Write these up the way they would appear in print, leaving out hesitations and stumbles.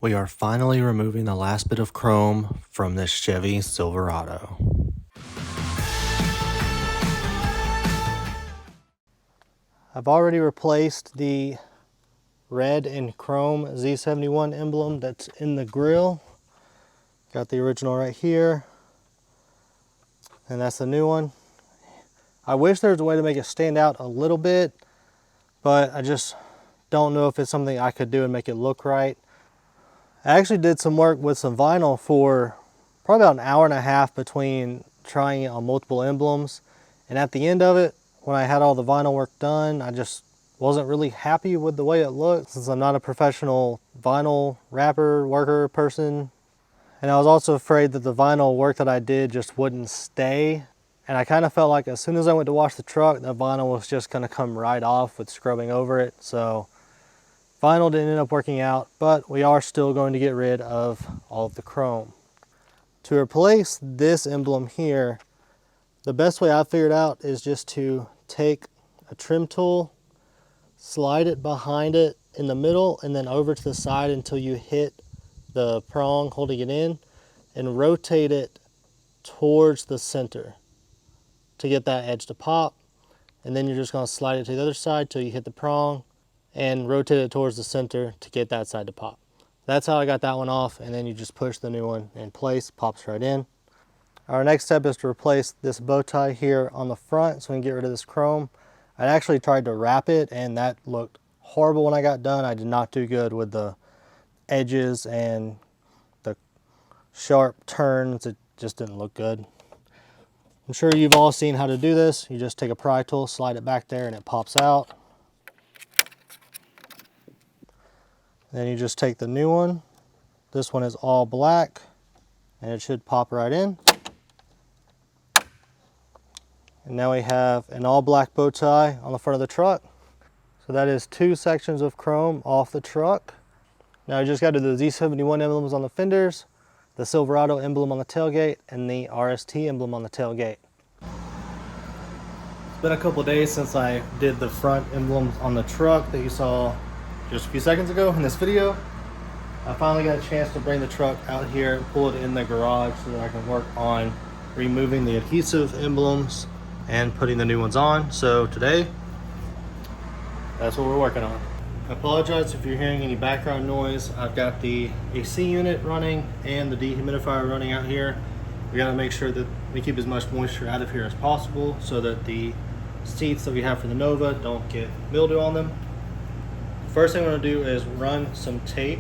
We are finally removing the last bit of chrome from this Chevy Silverado. I've already replaced the red and chrome Z71 emblem that's in the grill. Got the original right here, and that's the new one. I wish there was a way to make it stand out a little bit, but I just don't know if it's something I could do and make it look right. I actually did some work with some vinyl for probably about an hour and a half between trying it on multiple emblems. And at the end of it, when I had all the vinyl work done, I just wasn't really happy with the way it looked, since I'm not a professional vinyl wrapper, worker person. And I was also afraid that the vinyl work that I did just wouldn't stay. And I kind of felt like as soon as I went to wash the truck, the vinyl was just going to come right off with scrubbing over it. So vinyl didn't end up working out, but we are still going to get rid of all of the chrome. To replace this emblem here, the best way I've figured out is just to take a trim tool, slide it behind it in the middle, and then over to the side until you hit the prong holding it in, and rotate it towards the center to get that edge to pop. And then you're just going to slide it to the other side till you hit the prong and rotate it towards the center to get that side to pop. That's how I got that one off, and then you just push the new one in place, pops right in. Our next step is to replace this bow tie here on the front so we can get rid of this chrome. I actually tried to wrap it, and that looked horrible when I got done. I did not do good with the edges and the sharp turns. It just didn't look good. I'm sure you've all seen how to do this. You just take a pry tool, slide it back there, and it pops out. Then you just take the new one. This one is all black, and it should pop right in. And now we have an all black bow tie on the front of the truck. So that is 2 sections of chrome off the truck. Now I just got to the Z71 emblems on the fenders, the Silverado emblem on the tailgate, and the RST emblem on the tailgate. It's been a couple days since I did the front emblems on the truck that you saw just a few seconds ago in this video. I finally got a chance to bring the truck out here and pull it in the garage so that I can work on removing the adhesive emblems and putting the new ones on. So today, that's what we're working on. I apologize if you're hearing any background noise. I've got the AC unit running and the dehumidifier running out here. We gotta make sure that we keep as much moisture out of here as possible so that the seats that we have for the Nova don't get mildew on them. First thing I'm going to do is run some tape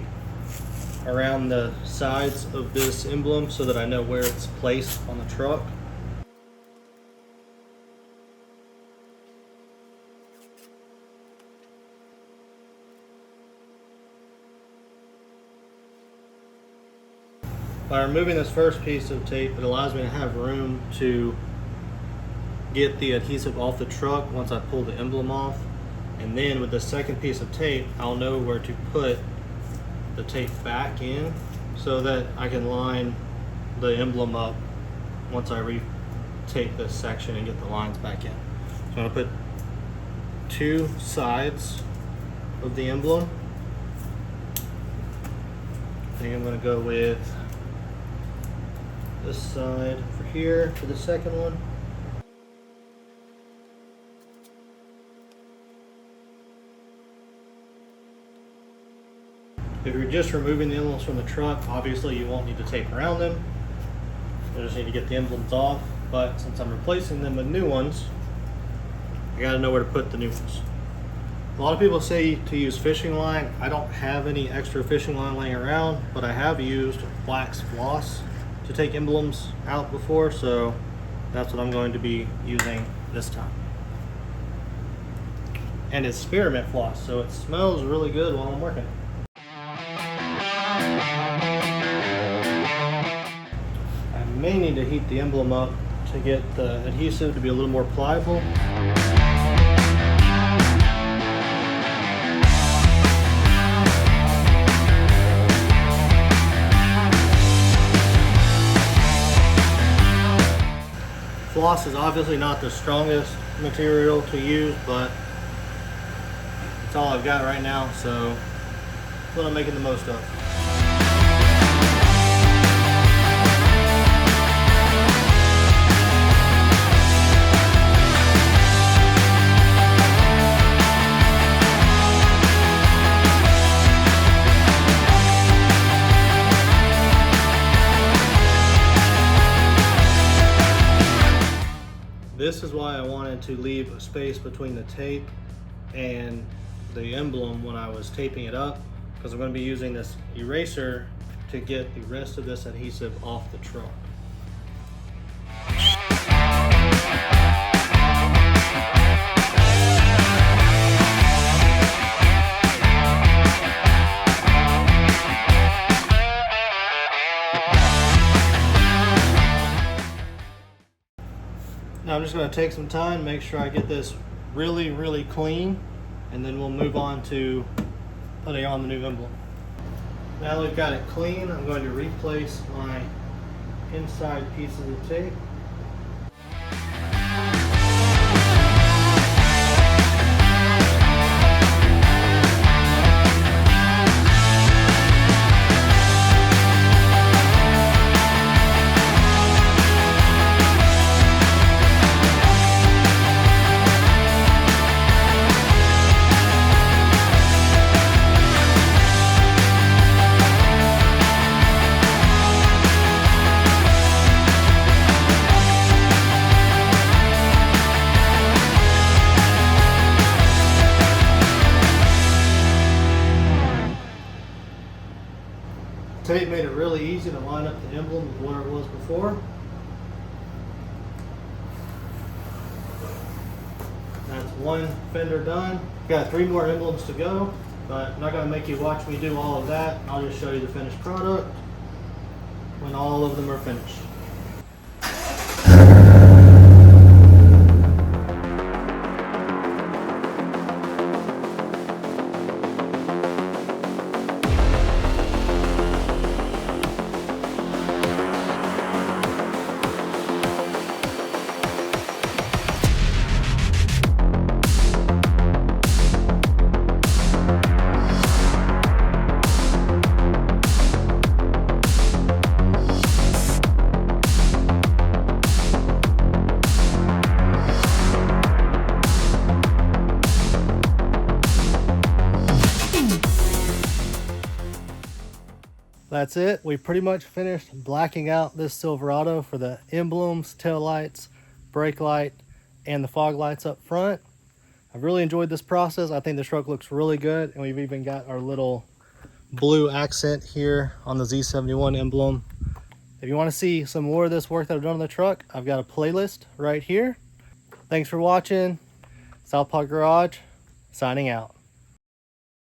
around the sides of this emblem so that I know where it's placed on the truck. By removing this first piece of tape, it allows me to have room to get the adhesive off the truck once I pull the emblem off. And then with the second piece of tape, I'll know where to put the tape back in so that I can line the emblem up once I re-tape this section and get the lines back in. So I'm going to put 2 sides of the emblem. I think I'm going to go with this side for here for the second one. If you're just removing the emblems from the truck, obviously you won't need to tape around them. You just need to get the emblems off. But since I'm replacing them with new ones, I gotta know where to put the new ones. A lot of people say to use fishing line. I don't have any extra fishing line laying around, but I have used wax floss to take emblems out before, so that's what I'm going to be using this time. And it's spearmint floss, so it smells really good while I'm working. I may need to heat the emblem up to get the adhesive to be a little more pliable. Floss is obviously not the strongest material to use, but it's all I've got right now, so it's what I'm making the most of. this is why I wanted to leave a space between the tape and the emblem when I was taping it up, because I'm going to be using this eraser to get the rest of this adhesive off the truck. Now I'm just going to take some time, make sure I get this really clean, and then we'll move on to putting on the new emblem. Now that we've got it clean, I'm going to replace my inside pieces of tape. Tape made it really easy to line up the emblem with what it was before. That's one fender done. Got 3 more emblems to go, but I'm not going to make you watch me do all of that. I'll just show you the finished product when all of them are finished. That's it. We pretty much finished blacking out this Silverado for the emblems, tail lights, brake light, and the fog lights up front. I've really enjoyed this process. I think the truck looks really good, and we've even got our little blue accent here on the Z71 emblem. If you want to see some more of this work that I've done on the truck, I've got a playlist right here. Thanks for watching. Southpaw Garage, signing out.